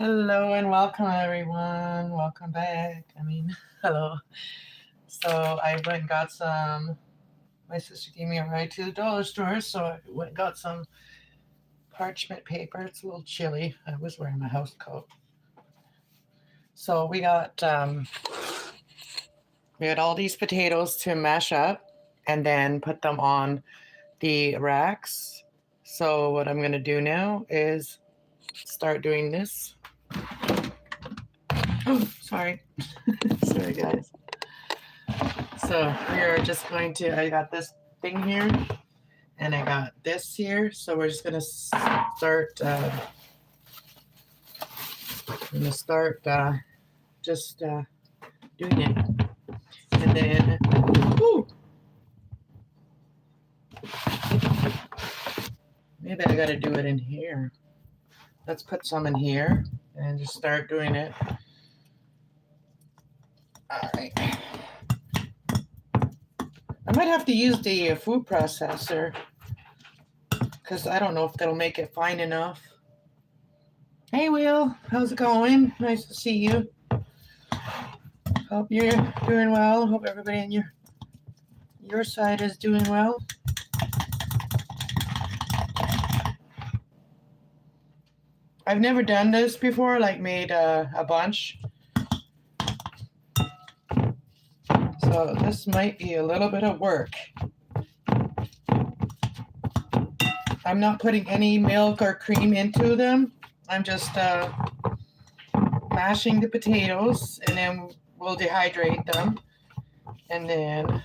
Hello and welcome everyone. Welcome back. Hello. So I went and got some. My sister gave me a ride to the dollar store, so I went and got some parchment paper. It's a little chilly. I was wearing my house coat. So we got all these potatoes to mash up and then put them on the racks. So what I'm gonna do now is start doing this. Oh, sorry. Sorry, guys. So we're just going to, I got this thing here and I got this here. So we're just going to start, doing it. And then, whoo, maybe I got to do it in here. Let's put some in here and just start doing it. All right. I might have to use the food processor because I don't know if that'll make it fine enough. Hey, Will, how's it going? Nice to see you. Hope you're doing well. Hope everybody on your side is doing well. I've never done this before, like made a bunch. So this might be a little bit of work. I'm not putting any milk or cream into them. I'm just mashing the potatoes and then we'll dehydrate them. And then,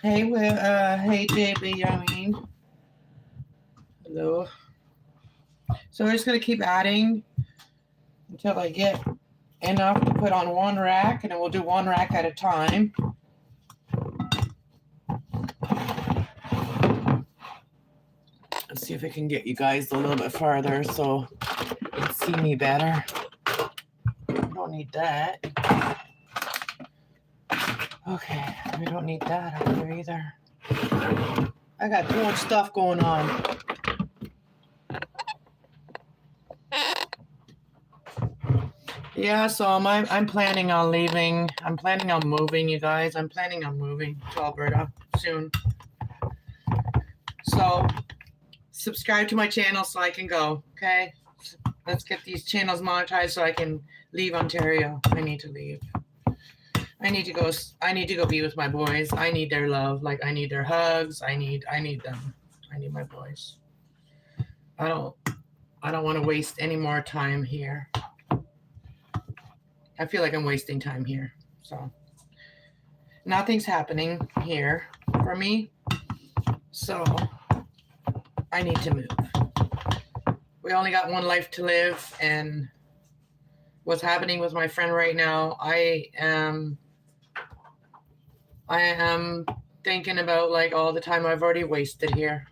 hey JB, Yummy. Hello. So we're just gonna keep adding until I get enough to put on one rack, and then we'll do one rack at a time. Let's see if I can get you guys a little bit farther so you can see me better. Don't need that. Okay, we don't need that over here either. I got too much stuff going on. Yeah, so I'm planning on leaving. I'm planning on moving, you guys. I'm planning on moving to Alberta soon. So subscribe to my channel so I can go, okay? Let's get these channels monetized so I can leave Ontario. I need to leave. I need to go be with my boys. I need their love. Like I need their hugs. I need them. I need my boys. I don't want to waste any more time here. I feel like I'm wasting time here. So nothing's happening here for me. So I need to move. We only got one life to live, and what's happening with my friend right now, I am thinking about like all the time I've already wasted here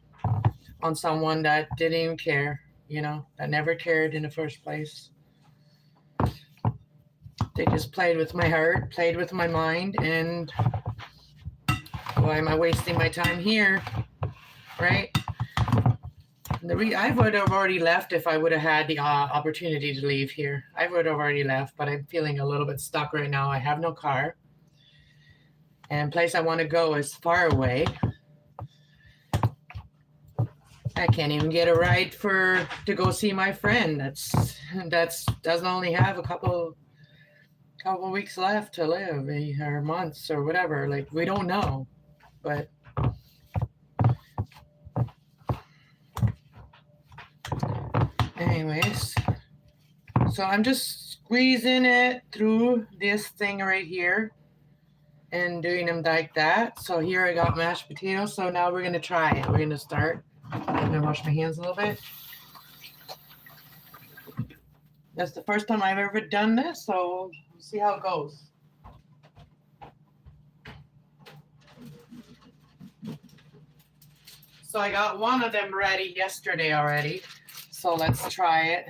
on someone that didn't even care, that never cared in the first place. They just played with my heart, played with my mind, and why am I wasting my time here, right? I would have already left if I would have had the opportunity to leave here. I would have already left, but I'm feeling a little bit stuck right now. I have no car, and the place I want to go is far away. I can't even get a ride to go see my friend. That's doesn't only have a couple weeks left to live, or months or whatever. Like we don't know, but anyways, so I'm just squeezing it through this thing right here and doing them like that. So here I got mashed potatoes. So now we're going to try it. We're going to start. I'm going to wash my hands a little bit. That's the first time I've ever done this, so we'll see how it goes. So I got one of them ready yesterday already. So let's try it.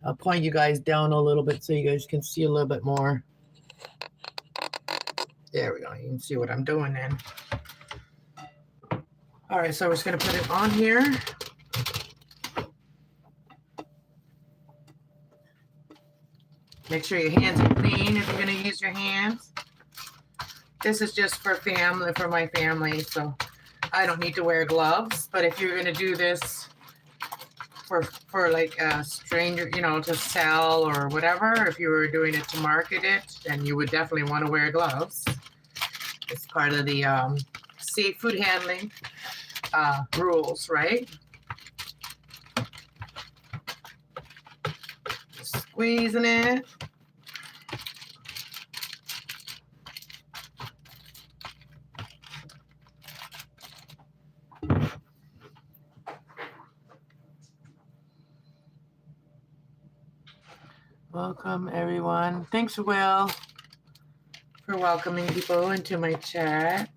I'll point you guys down a little bit so you guys can see a little bit more. There we go. You can see what I'm doing then. All right, so we're just gonna put it on here. Make sure your hands are clean if you're gonna use your hands. This is just for family, for my family, so I don't need to wear gloves. But if you're gonna do this for like a stranger, you know, to sell or whatever, if you were doing it to market it, then you would definitely want to wear gloves. It's part of the safe food handling rules, right? Squeezing it. Welcome, everyone. Thanks, Will, for welcoming people into my chat.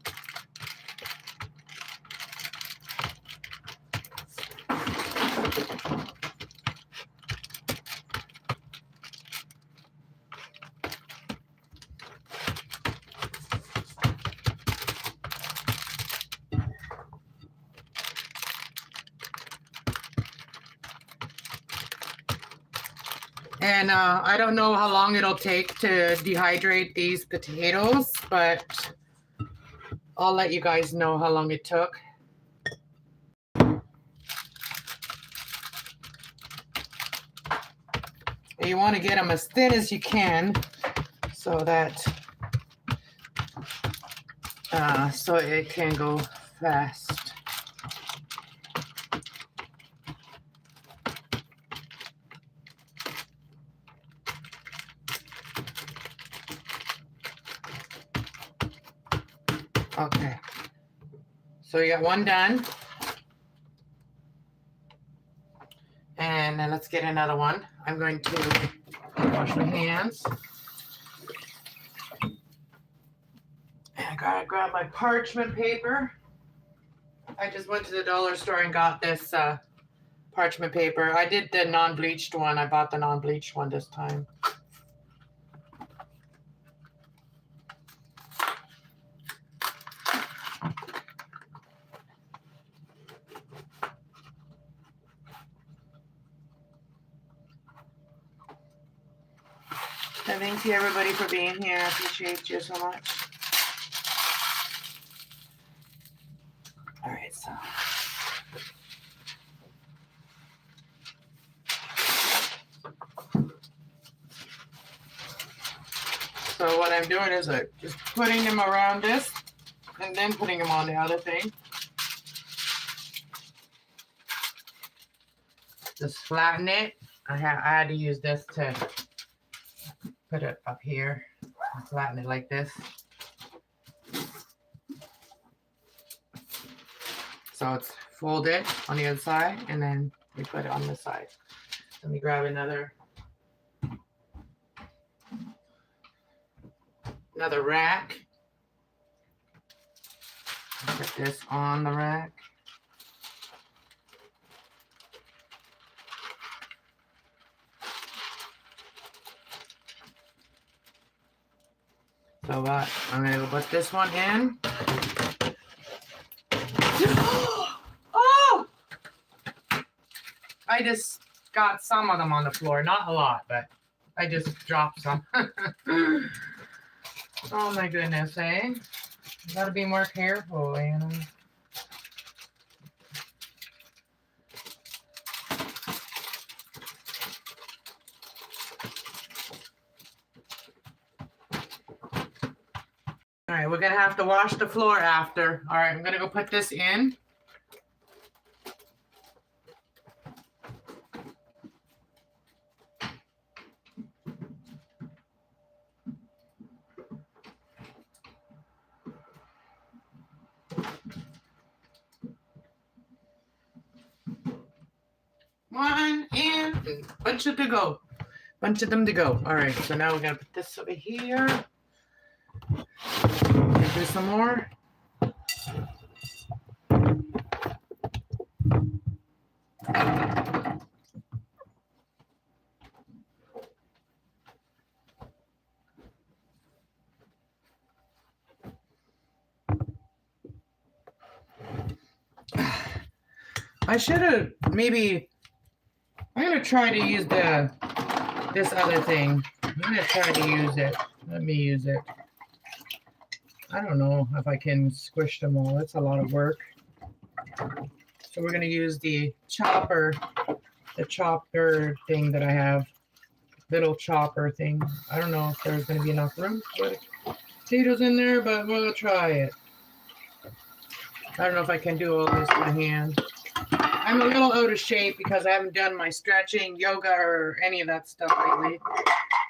And I don't know how long it'll take to dehydrate these potatoes, but I'll let you guys know how long it took. You want to get them as thin as you can so that so it can go fast. Okay, so you got one done, and then let's get another one. I'm going to wash my hands. And I gotta grab my parchment paper. I just went to the dollar store and got this parchment paper. I did the non-bleached one. I bought the non-bleached one this time. So thank you everybody for being here. I appreciate you so much. All right, so what I'm doing is I'm just putting them around this and then putting them on the other thing. Just flatten it. I had to use this to put it up here and flatten it like this. So it's folded on the other side, and then we put it on this side. Let me grab another rack. Put this on the rack. So I'm gonna go put this one in. Oh! I just got some of them on the floor. Not a lot, but I just dropped some. Oh my goodness, eh? You gotta be more careful, you know. All right, we're gonna have to wash the floor after. All right, I'm gonna go put this in. One and bunch of to go. Bunch of them to go. All right, so now we're gonna put this over here. Do some more. I should have maybe. I'm gonna try to use this other thing. I'm gonna try to use it. Let me use it. I don't know if I can squish them all. That's a lot of work. So we're gonna use the chopper thing that I have. Little chopper thing. I don't know if there's gonna be enough room to put potatoes in there, but we'll try it. I don't know if I can do all this by hand. I'm a little out of shape because I haven't done my stretching, yoga, or any of that stuff lately.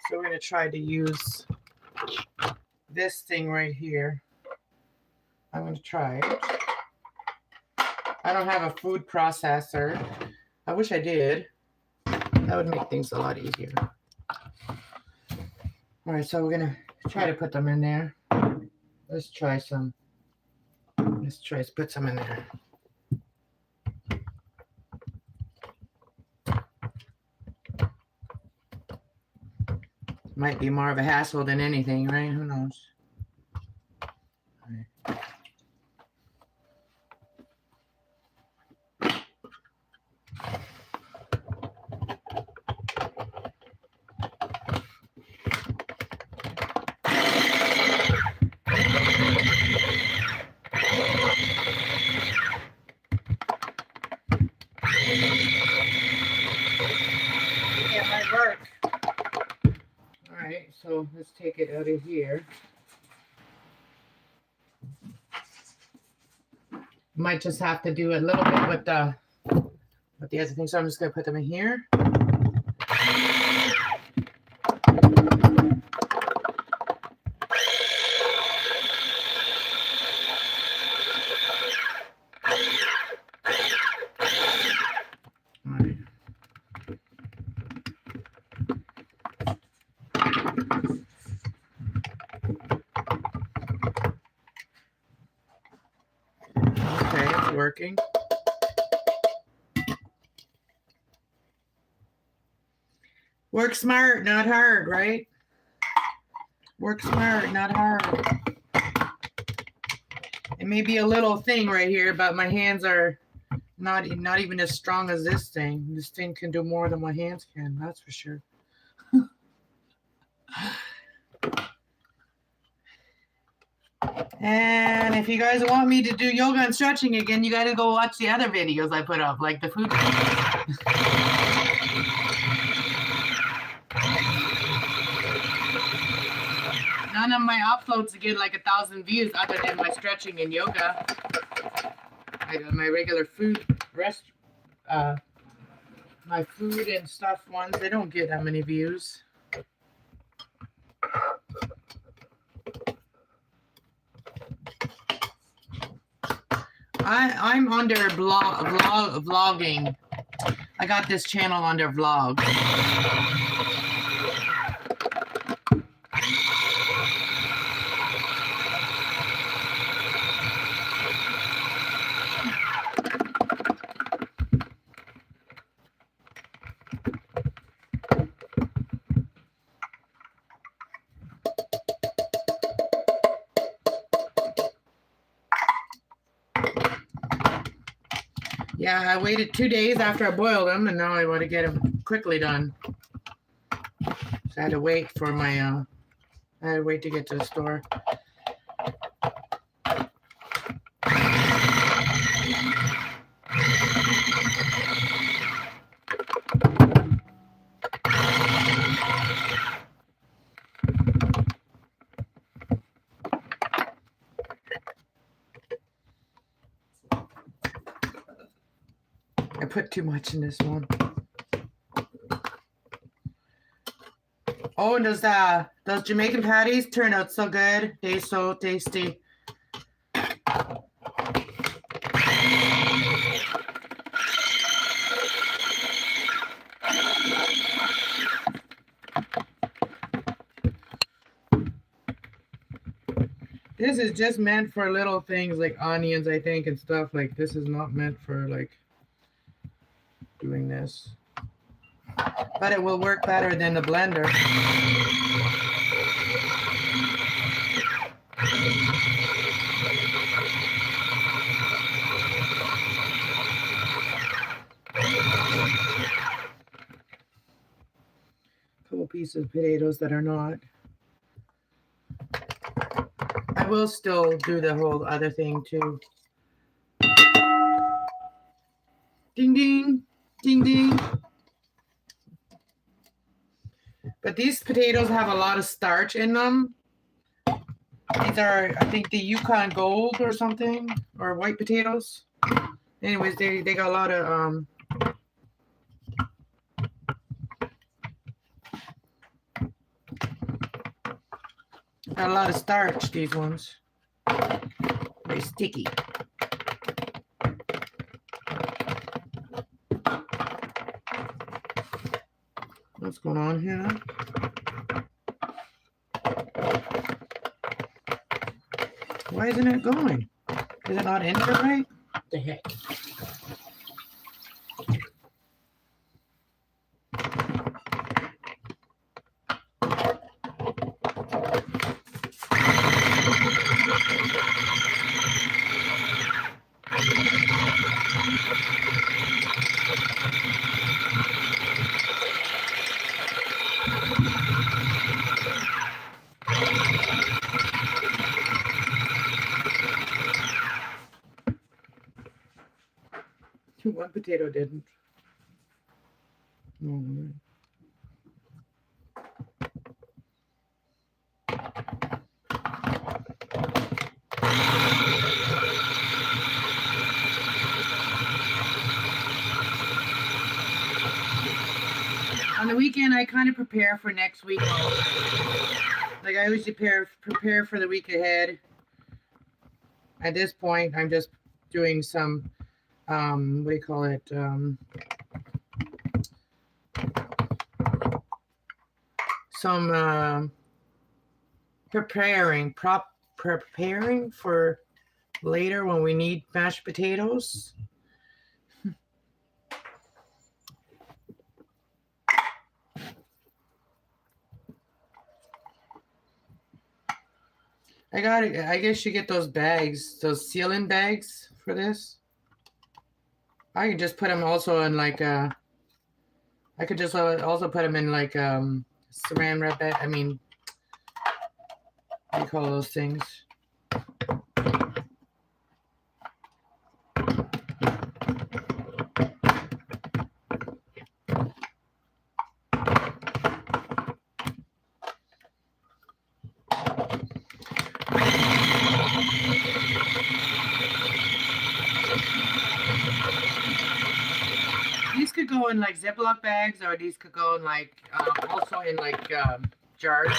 So we're going to try to use this thing right here. I'm going to try it. I don't have a food processor. I wish I did. That would make things a lot easier. All right, so we're going to try to put them in there. Let's try some. Let's try to put some in there. Might be more of a hassle than anything, right? Who knows? Right. Yeah, it might work. All right, so let's take it out of here. Might just have to do a little bit with the other thing. So I'm just gonna put them in here. Okay, it's working. Work smart, not hard, right? Work smart, not hard. It may be a little thing right here, but my hands are not even as strong as this thing. This thing can do more than my hands can, that's for sure. And if you guys want me to do yoga and stretching again, you got to go watch the other videos I put up, like the food. None of my uploads get like 1,000 views other than my stretching and yoga. My regular food my food and stuff ones, they don't get that many views. I'm under vlogging. I got this channel under vlog. Yeah, I waited 2 days after I boiled them, and now I want to get them quickly done. So I had to wait for my, I had to wait to get to the store. I put too much in this one. Oh, and those Jamaican patties turn out so good. They're so tasty. This is just meant for little things like onions, I think, and stuff. Like, this is not meant for, like, doing this. But it will work better than the blender. couple pieces of potatoes that are not. I will still do the whole other thing too. Ding ding, ding ding. But these potatoes have a lot of starch in them. These are, I think, the Yukon Gold or something, or white potatoes. Anyways, they got a lot of starch, these ones. Very sticky. What's going on here? Why isn't it going? Is it not in there right? What the heck? One potato didn't. On the weekend, I kind of prepare for next week. Like I always prepare for the week ahead. At this point, I'm just doing some, what do you call it? Some preparing for later when we need mashed potatoes. I guess you get those bags, those seal-in bags for this. I can just put them also in like I could just also put them in like saran wrap bag. I mean, what do you call those things? These could go in like Ziploc bags, or these could go in like also in like jars.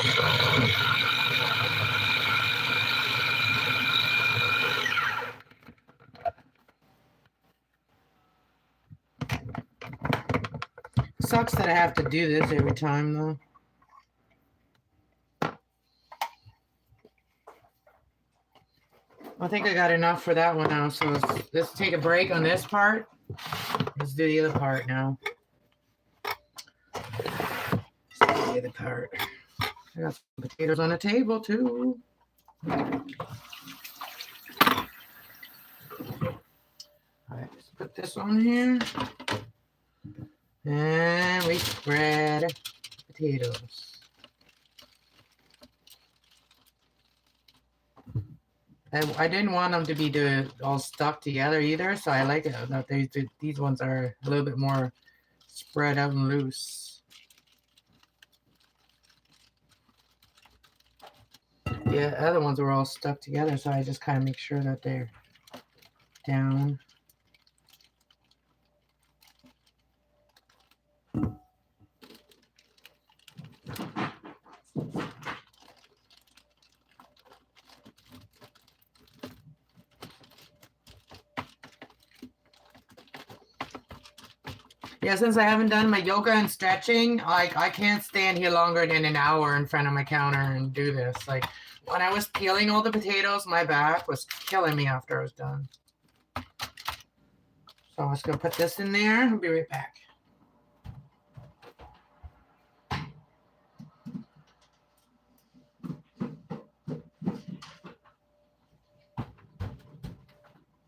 Sucks that I have to do this every time though. I think I got enough for that one now, so let's take a break on this part. Let's do the other part now. Let's do the other part. I got some potatoes on the table too. Alright, let's put this on here. And we spread potatoes. I didn't want them to be all stuck together either, so I like it that these ones are a little bit more spread out and loose. Yeah, other ones were all stuck together, so I just kind of make sure that they're down. Yeah, since I haven't done my yoga and stretching, like I can't stand here longer than an hour in front of my counter and do this. Like when I was peeling all the potatoes, my back was killing me after I was done. So I'm just gonna put this in there. I'll be right back.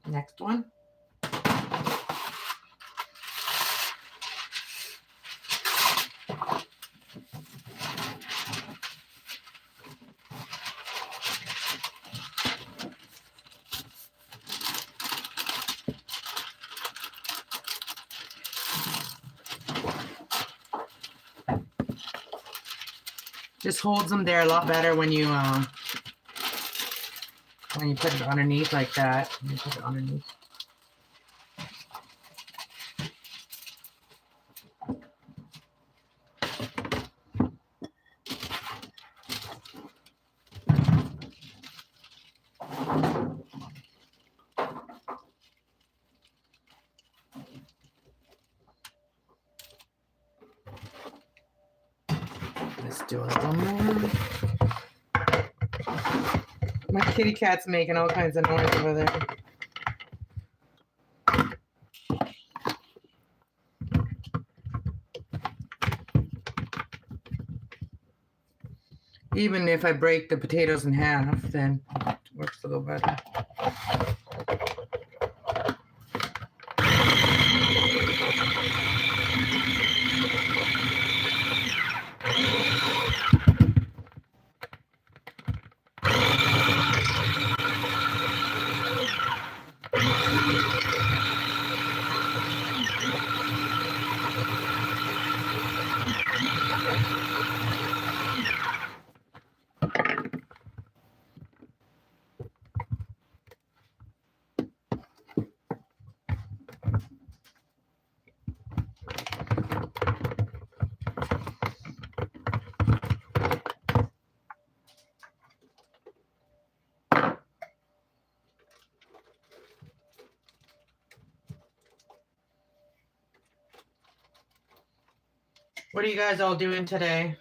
Next one. Just holds them there a lot better when you put it underneath like that. You put it underneath. Let's do a little more. My kitty cat's making all kinds of noise over there. Even if I break the potatoes in half, then it works a little better. What are you guys all doing today?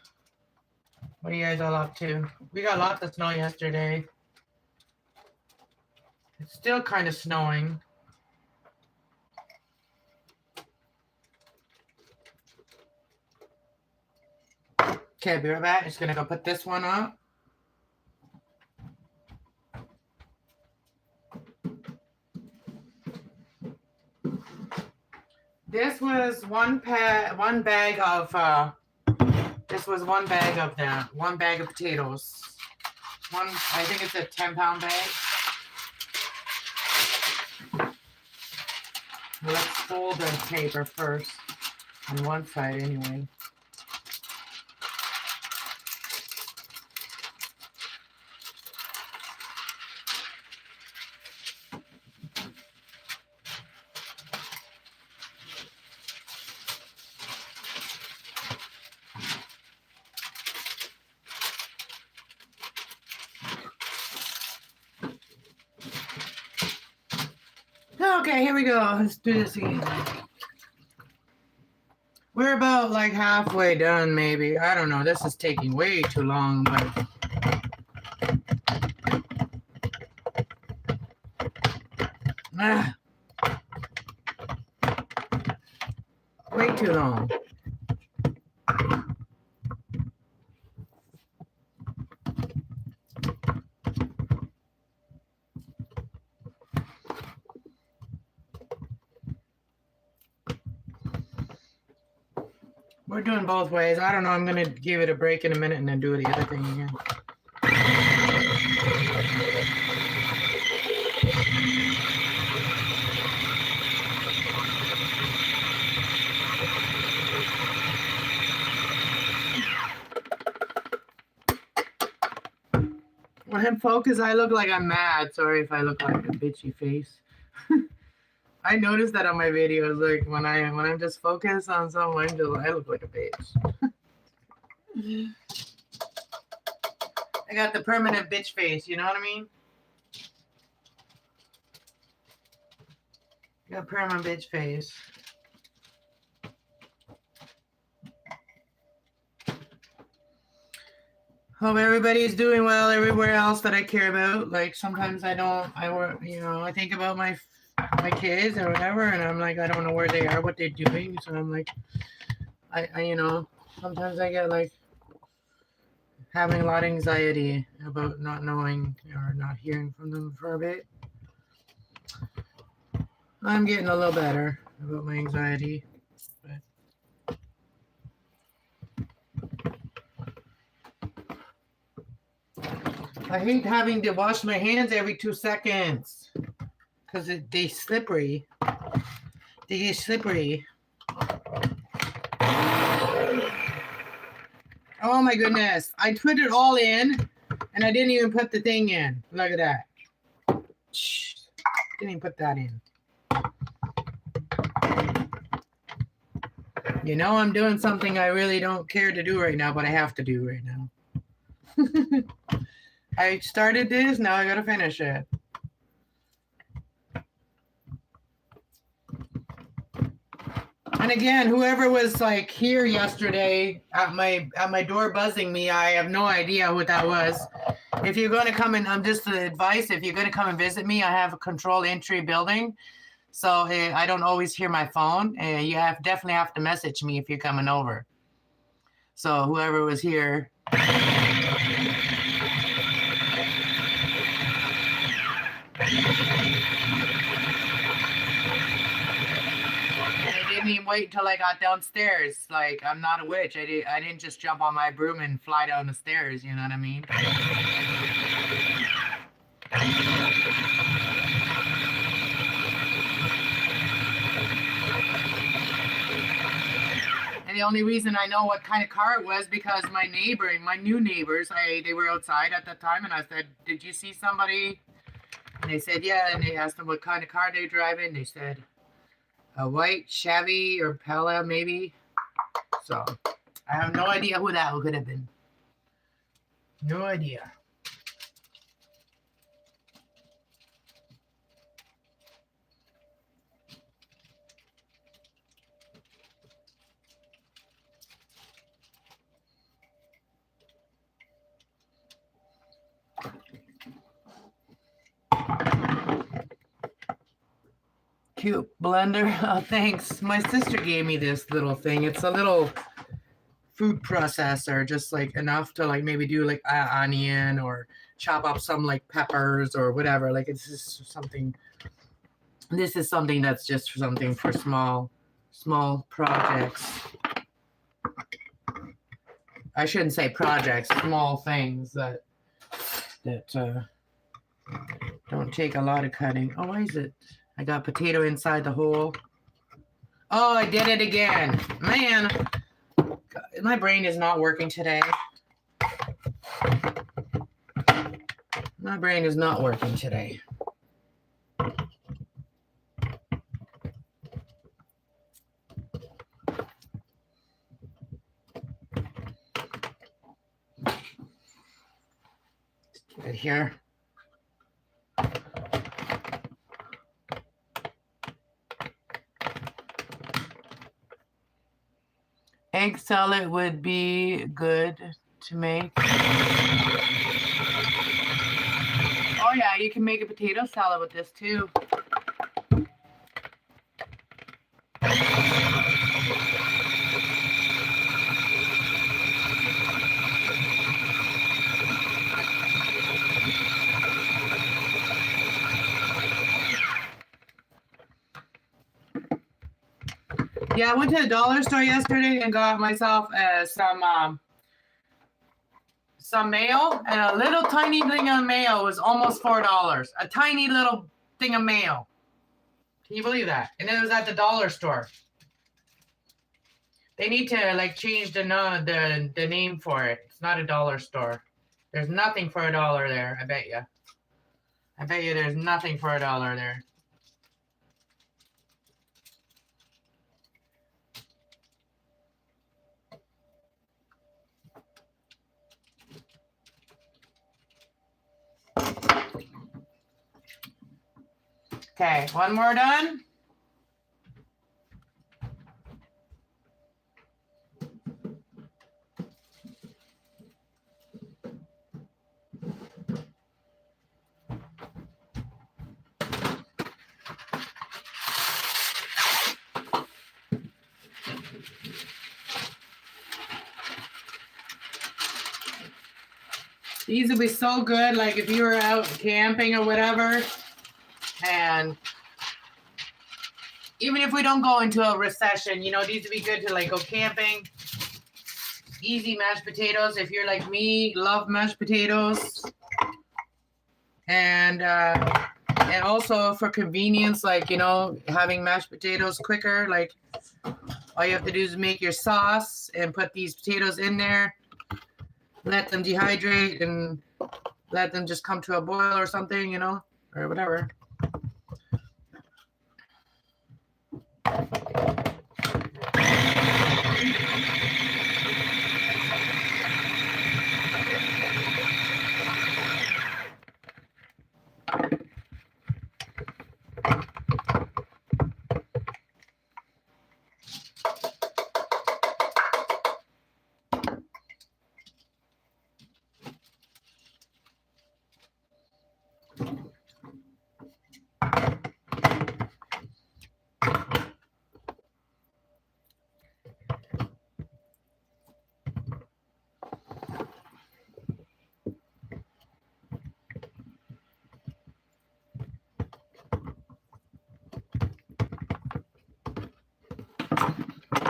What are you guys all up to? We got lots of snow yesterday. It's still kind of snowing. Okay, I'll be right back. Just gonna go put this one up. This was one bag of one bag of potatoes. I think it's a 10-pound bag. Well, let's fold the paper first on one side anyway. Okay, here we go. Let's do this again. We're about like halfway done, maybe. I don't know. This is taking way too long, but way too long. We're doing both ways. I don't know. I'm going to give it a break in a minute and then do the other thing again. When I'm focused, I look like I'm mad. Sorry if I look like a bitchy face. I noticed that on my videos, like when I'm just focused on someone, I look like a bitch. I got the permanent bitch face, you know what I mean? Got permanent bitch face. Hope everybody's doing well everywhere else that I care about. Like sometimes I think about my kids or whatever, and I'm like, I don't know where they are, what they're doing. So I'm like, sometimes I get like having a lot of anxiety about not knowing or not hearing from them for a bit. I'm getting a little better about my anxiety. But I hate having to wash my hands every 2 seconds because they slippery. They get slippery. Oh my goodness. I put it all in and I didn't even put the thing in. Look at that. Shh. Didn't even put that in. You know, I'm doing something I really don't care to do right now, but I have to do right now. I started this, now I gotta finish it. And again, whoever was like here yesterday at my door buzzing me, I have no idea what that was. If you're going to come and just the advice, if you're going to come and visit me, I have a control entry building, so I don't always hear my phone. You definitely have to message me if you're coming over. So whoever was here. I didn't even wait until I got downstairs. Like, I'm not a witch. I didn't just jump on my broom and fly down the stairs. You know what I mean? And the only reason I know what kind of car it was because my new neighbors, they were outside at that time, and I said, "Did you see somebody?" And they said, "Yeah." And they asked them what kind of car they drive in. They said, a white Chevy or Pella, maybe. So I have no idea who that could have been. No idea. Cute blender. Oh, thanks. My sister gave me this little thing. It's a little food processor, just like enough to like maybe do like an onion or chop up some like peppers or whatever. Like it's just something. This is something that's just something for small projects. I shouldn't say projects, small things that don't take a lot of cutting. Oh, why is it? I got potato inside the hole. Oh, I did it again. Man, God, my brain is not working today. My brain is not working today. Right here. Egg salad would be good to make. Oh yeah, you can make a potato salad with this too. Yeah, I went to the dollar store yesterday and got myself some mayo, and a little tiny thing of mayo was almost $4. A tiny little thing of mayo. Can you believe that? And it was at the dollar store. They need to like change the name for it. It's not a dollar store. There's nothing for $1 there. I bet you. I bet you there's nothing for $1 there. Okay, one more done. These would be so good, like if you were out camping or whatever. And even if we don't go into a recession, you know, these would be good to like go camping. Easy mashed potatoes. If you're like me, love mashed potatoes. And also for convenience, like, you know, having mashed potatoes quicker, like all you have to do is make your sauce and put these potatoes in there. let them dehydrate and let them just come to a boil or something, you know, or whatever.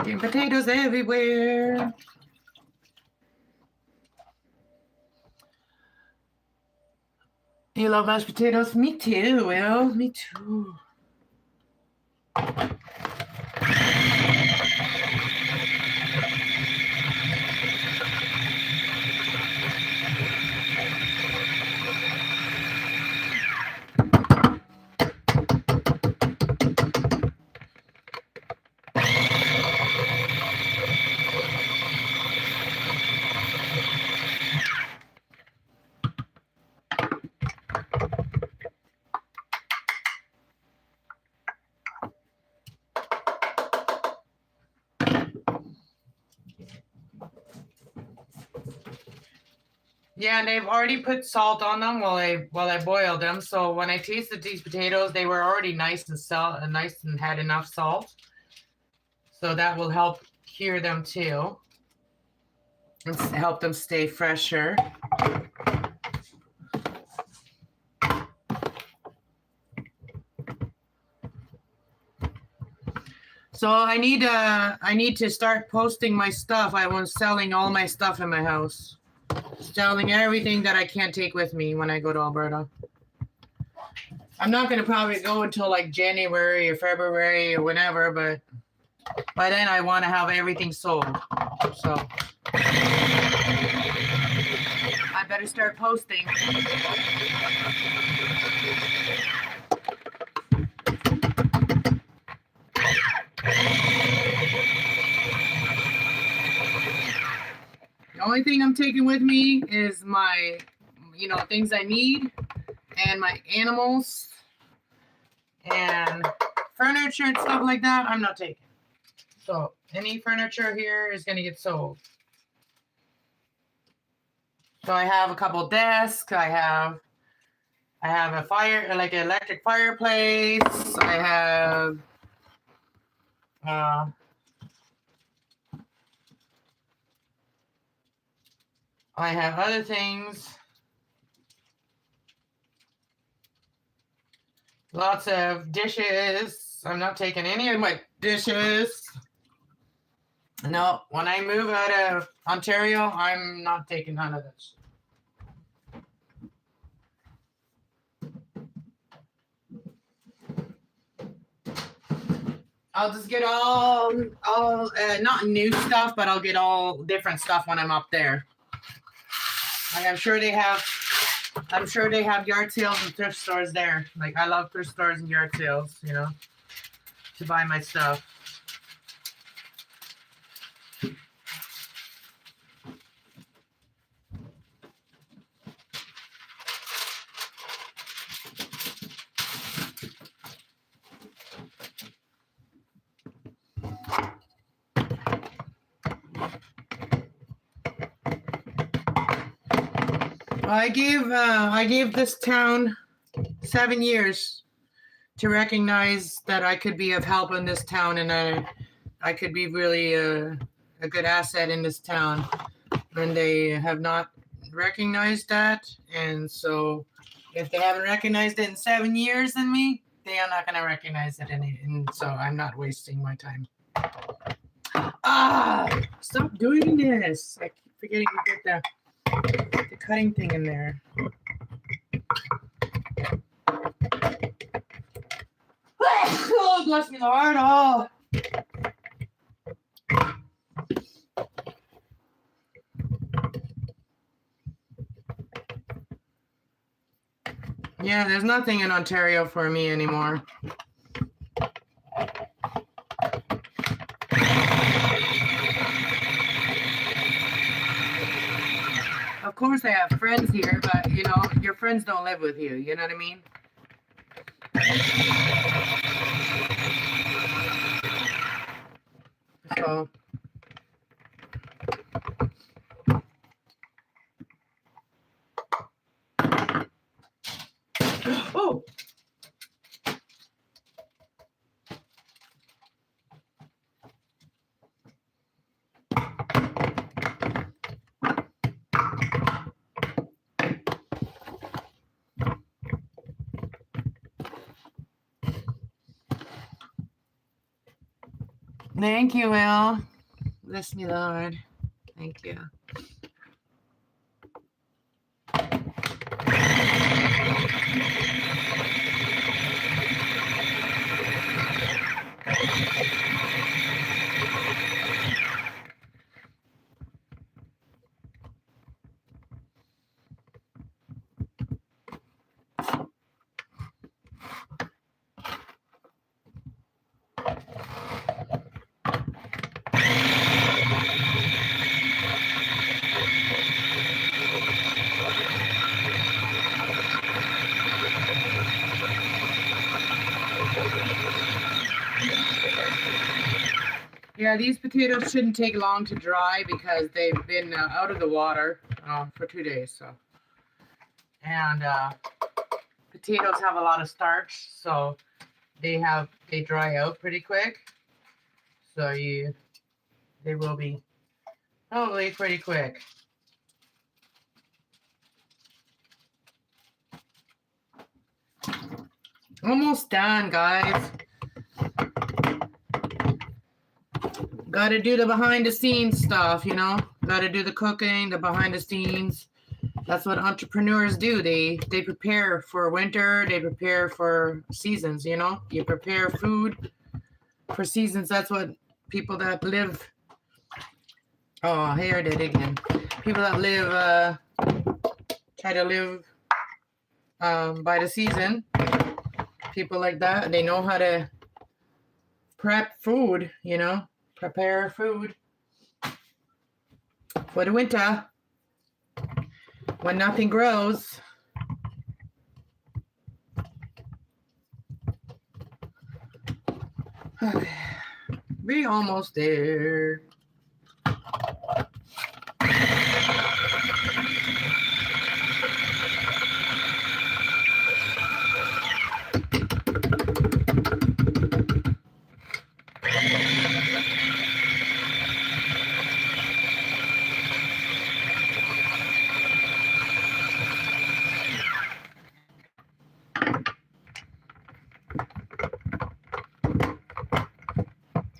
Getting potatoes everywhere. You love mashed potatoes? Me too, Will. Me too. Yeah, and they've already put salt on them while I boiled them. So when I tasted these potatoes, they were already nice and had enough salt. So that will help cure them too, and help them stay fresher. So I need to start posting my stuff. I was selling all my stuff in my house. Selling everything that I can't take with me when I go to Alberta. I'm not going to probably go until like January or February or whenever, but by then I want to have everything sold. So I better start posting. The only thing I'm taking with me is my, things I need and my animals and furniture and stuff like that. I'm not taking. So any furniture here is going to get sold. So I have a couple desks. I have a fire, like an electric fireplace. I have other things. Lots of dishes. I'm not taking any of my dishes. No, when I move out of Ontario, I'm not taking none of this. I'll just get all not new stuff, but I'll get all different stuff when I'm up there. I'm sure they have yard sales and thrift stores there. Like I love thrift stores and yard sales, to buy my stuff. I gave this town 7 years to recognize that I could be of help in this town, and I could be really a good asset in this town. And they have not recognized that. And so if they haven't recognized it in 7 years in me, they are not going to recognize it and so I'm not wasting my time. Stop doing this. I keep forgetting to get the cutting thing in there. Oh, bless me, Lord. Oh. Yeah, there's nothing in Ontario for me anymore. Of course I have friends here, but you know, your friends don't live with you, you know what I mean? So oh, thank you, Will. Bless me, Lord. Thank you. Yeah, these potatoes shouldn't take long to dry because they've been out of the water for 2 days. So, and potatoes have a lot of starch, so they dry out pretty quick. So they will be probably pretty quick. Almost done, guys. Got to do the behind the scenes stuff, you know. Got to do the cooking, the behind the scenes. That's what entrepreneurs do. They prepare for winter. They prepare for seasons, you know. You prepare food for seasons. That's what people that live. Oh, here it is again. People that live, try to live by the season. People like that, they know how to prep food, you know. Prepare food for the winter when nothing grows. Okay. We're almost there.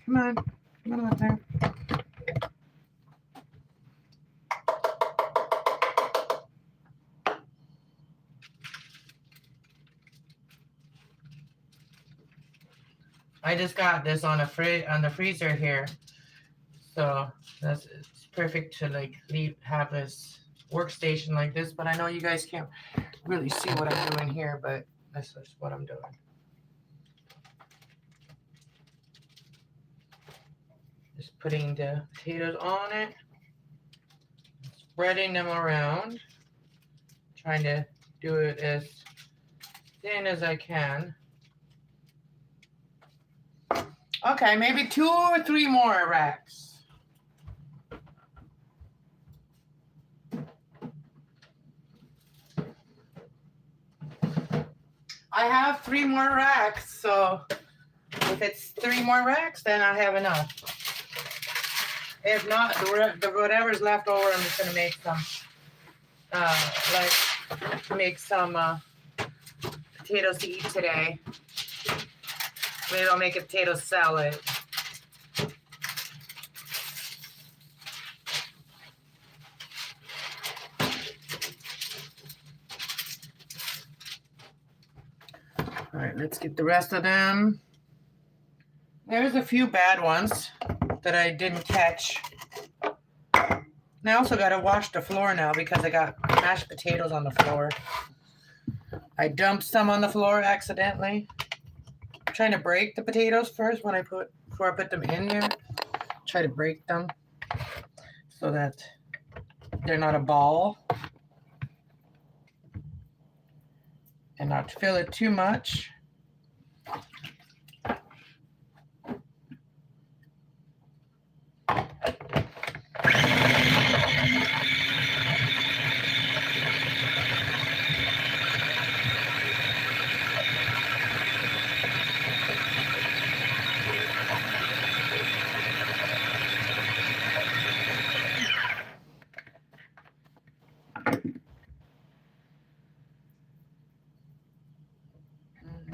Come on. Come on out there. I just got this on the freezer here, so it's perfect to like have this workstation like this. But I know you guys can't really see what I'm doing here, but that's just what I'm doing. Just putting the potatoes on it, spreading them around, trying to do it as thin as I can. Okay, maybe 2 or 3 more racks. I have 3 more racks, so if it's 3 more racks, then I have enough. If not, whatever's left over, I'm just gonna make some potatoes to eat today. Maybe I'll make a potato salad. All right, let's get the rest of them. There's a few bad ones that I didn't catch. And I also got to wash the floor now because I got mashed potatoes on the floor. I dumped some on the floor accidentally. I'm trying to break the potatoes first before I put them in there. Try to break them so that they're not a ball. And not fill it too much.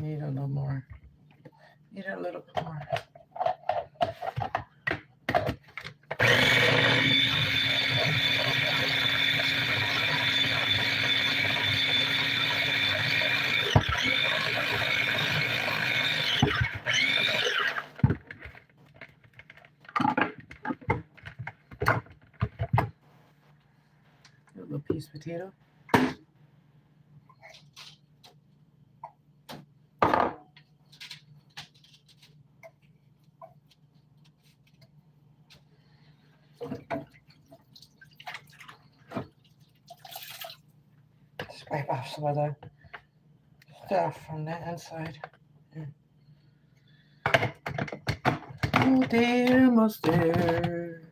Need a little more. Need a little bit more. A little piece of potato. Scrape off some of the stuff from the inside. Oh, dear mustard.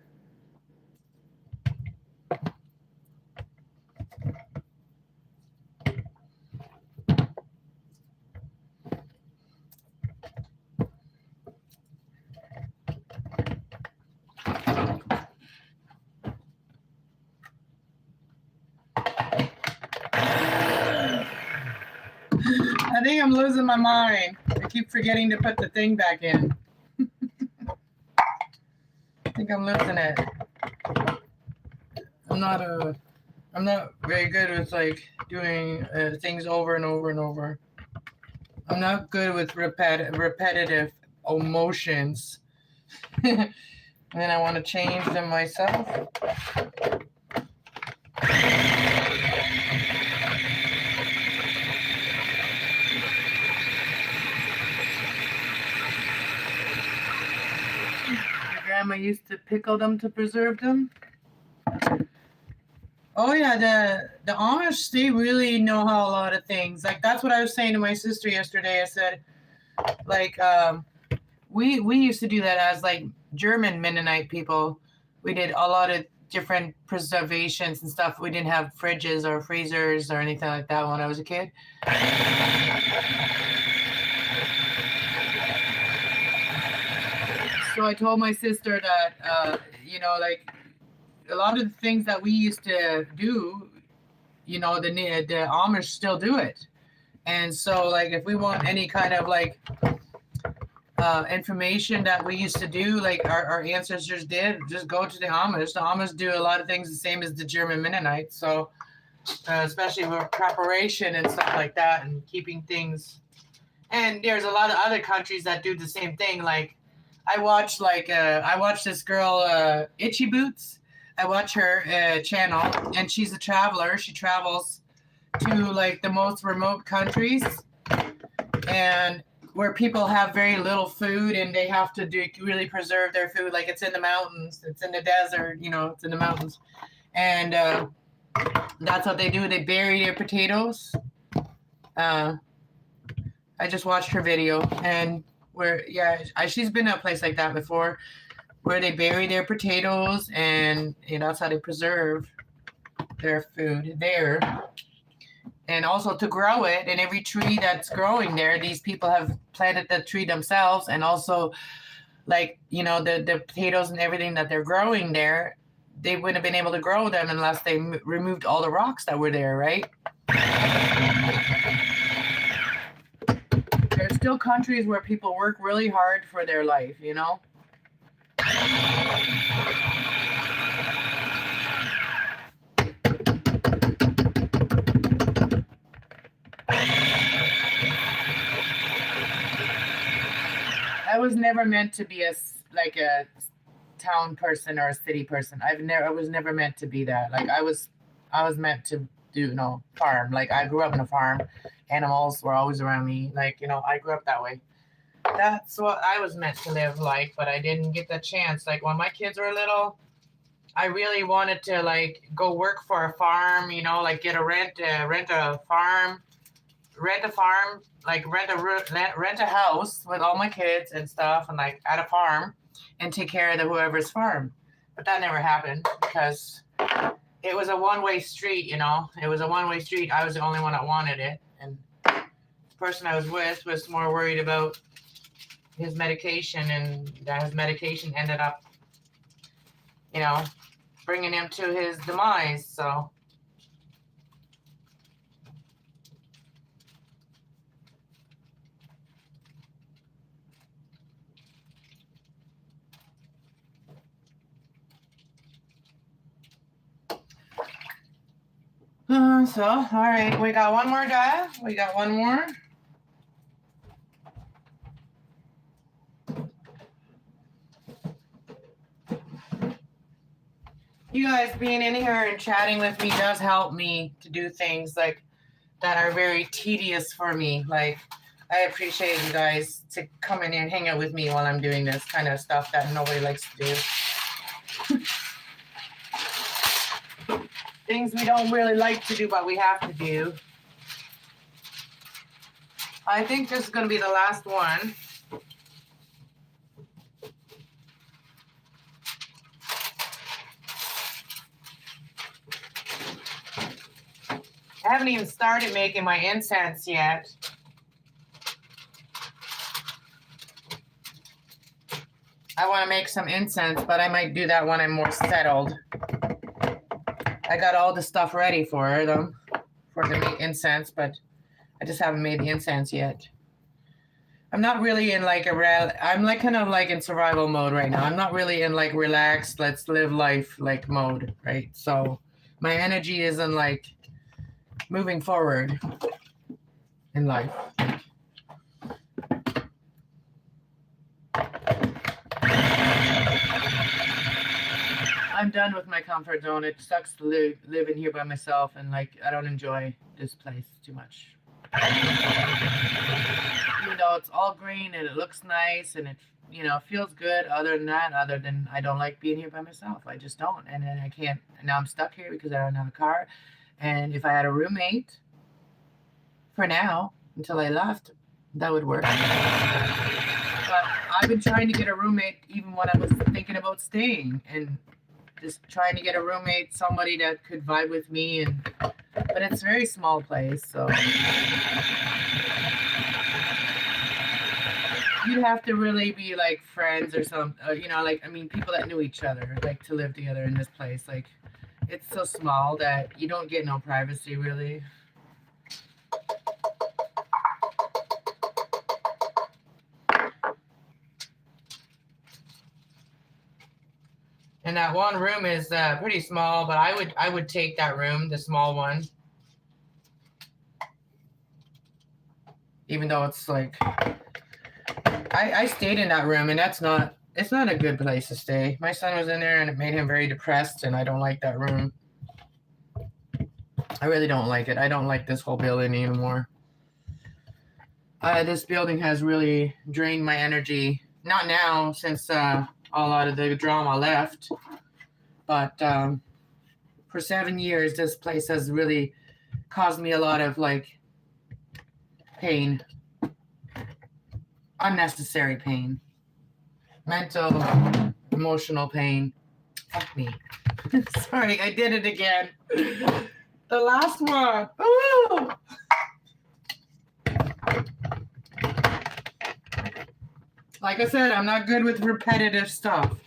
I think I'm losing my mind. I keep forgetting to put the thing back in. I think I'm losing it. I'm not very good with like doing things over and over and over. I'm not good with repetitive emotions. And then I want to change them myself. My grandma used to pickle them to preserve them. Oh yeah, the Amish, they really know how a lot of things. Like that's what I was saying to my sister yesterday. I said, like, we used to do that as like German Mennonite people. We did a lot of different preservations and stuff. We didn't have fridges or freezers or anything like that when I was a kid. So I told my sister that, like a lot of the things that we used to do, the Amish still do it. And so like if we want any kind of like information that we used to do, like our ancestors did, just go to the Amish. The Amish do a lot of things the same as the German Mennonites. So especially with preparation and stuff like that and keeping things. And there's a lot of other countries that do the same thing. Like I watched this girl, Itchy Boots. I watch her channel, and she's a traveler. She travels to like the most remote countries and where people have very little food and they have to really preserve their food. Like it's in the mountains, it's in the desert, it's in the mountains. And that's what they do. They bury their potatoes. I just watched her video, and she's been to a place like that before where they bury their potatoes, and that's how they preserve their food there. And also to grow it, and every tree that's growing there, these people have planted the tree themselves, and also like the potatoes and everything that they're growing there, they wouldn't have been able to grow them unless they removed all the rocks that were there, right? There's still countries where people work really hard for their life, I was never meant to be a town person or a city person. I was never meant to be that. Like I was meant to do, farm. Like I grew up in a farm. Animals were always around me. Like, I grew up that way. That's what I was meant to live like, but I didn't get the chance. Like when my kids were little, I really wanted to like go work for a farm, like get rent a farm, like rent a house with all my kids and stuff, and like at a farm, and take care of whoever's farm. But that never happened because it was a one-way street. It was a one-way street. I was the only one that wanted it, and the person I was with was more worried about his medication, and that his medication ended up, bringing him to his demise. So. All right, we got one more guy. We got one more. You guys being in here and chatting with me does help me to do things like that are very tedious for me. Like, I appreciate you guys to come in here and hang out with me while I'm doing this kind of stuff that nobody likes to do. Things we don't really like to do, but we have to do. I think this is going to be the last one. I haven't even started making my incense yet. I want to make some incense, but I might do that when I'm more settled. I got all the stuff ready for them, for to make incense, but I just haven't made the incense yet. I'm not really in like I'm like kind of like in survival mode right now. I'm not really in like relaxed, let's live life like mode, right? So my energy isn't like moving forward in life. I'm done with my comfort zone. It sucks to live in here by myself, and like I don't enjoy this place too much. Even though it's all green and it looks nice and it feels good. Other than I don't like being here by myself. I just don't, and then I can't. And now I'm stuck here because I don't have a car. And if I had a roommate, for now until I left, that would work. But I've been trying to get a roommate even when I was thinking about staying, and just trying to get a roommate, somebody that could vibe with me, but it's a very small place, so you'd have to really be like friends or something, people that knew each other, like to live together in this place. Like it's so small that you don't get no privacy really. And that one room is pretty small, but I would take that room, the small one. Even though it's like, I stayed in that room, and it's not a good place to stay. My son was in there, and it made him very depressed, and I don't like that room. I really don't like it. I don't like this whole building anymore. This building has really drained my energy. Not now, since a lot of the drama left, but for 7 years this place has really caused me a lot of like pain, unnecessary pain, mental, emotional pain. Fuck me. Sorry, I did it again. The last one. Ooh. Like I said, I'm not good with repetitive stuff.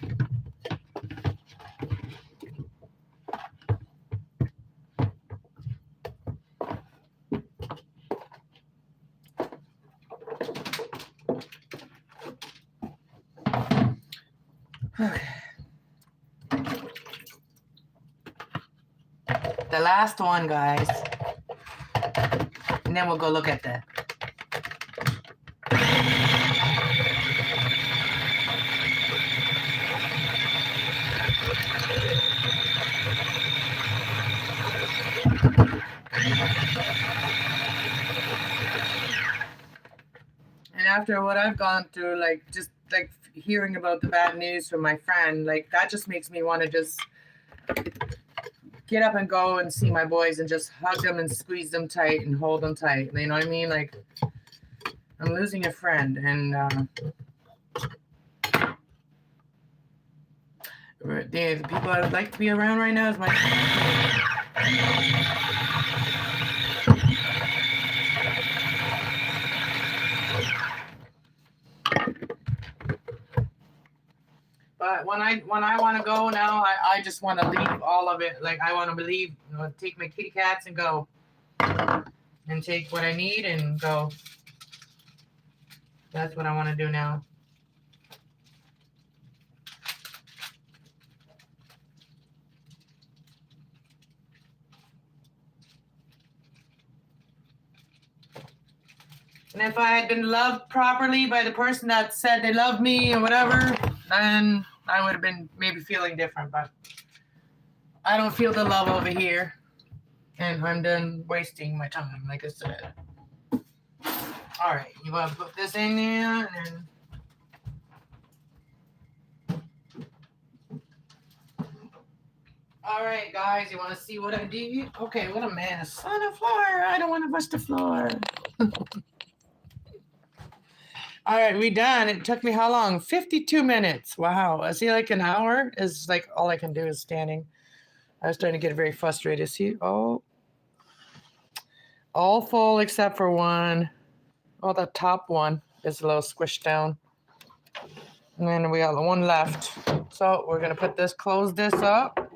Okay. The last one, guys. And then we'll go look at the after what I've gone through, like just like hearing about the bad news from my friend, like that just makes me want to just get up and go and see my boys and just hug them and squeeze them tight and hold them tight. You know what I mean? Like I'm losing a friend, and the people I would like to be around right now is my. But when I want to go now, I just want to leave all of it. Like I want to leave, take my kitty cats and go, and take what I need and go. That's what I want to do now. And if I had been loved properly by the person that said they loved me or whatever, then I would have been maybe feeling different. But I don't feel the love over here. And I'm done wasting my time, like I said. All right, you want to put this in there and then. All right, guys, you want to see what I did? Okay, what a mess. On the floor. I don't want to bust the floor. All right, we done. It took me how long? 52 minutes. Wow. I see like an hour is like all I can do is standing. I was starting to get very frustrated. See, all full except for one. Oh, the top one is a little squished down. And then we got the one left. So we're going to close this up.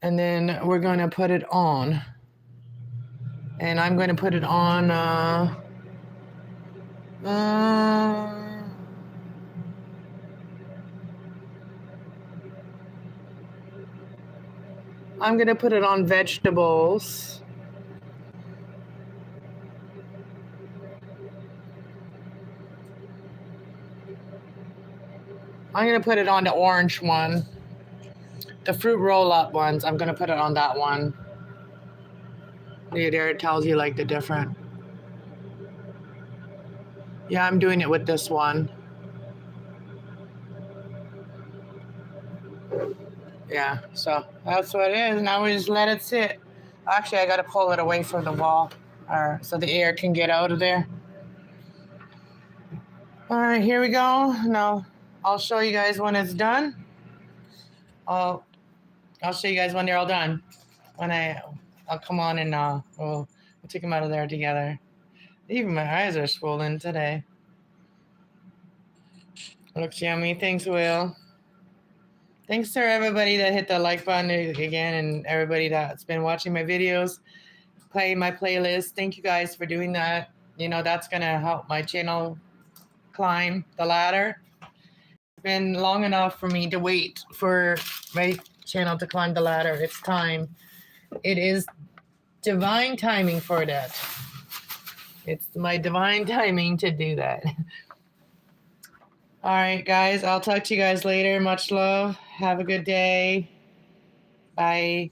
And then we're going to put it on. And I'm going to put it on, I'm going to put it on vegetables. I'm going to put it on the orange one. The fruit roll-up ones, I'm going to put it on that one. There it tells you like the different. Yeah, I'm doing it with this one. Yeah, so that's what it is. Now we just let it sit. Actually, I got to pull it away from the wall so the air can get out of there. All right, here we go. Now, I'll show you guys when it's done. I'll show you guys when they're all done. I'll come on and we'll take them out of there together. Even my eyes are swollen today. Looks yummy. Thanks, Will. Thanks to everybody that hit the like button again and everybody that's been watching my videos, playing my playlist. Thank you guys for doing that. That's going to help my channel climb the ladder. It's been long enough for me to wait for my channel to climb the ladder. It's time. It is divine timing for that. It's my divine timing to do that. All right, guys. I'll talk to you guys later. Much love. Have a good day. Bye.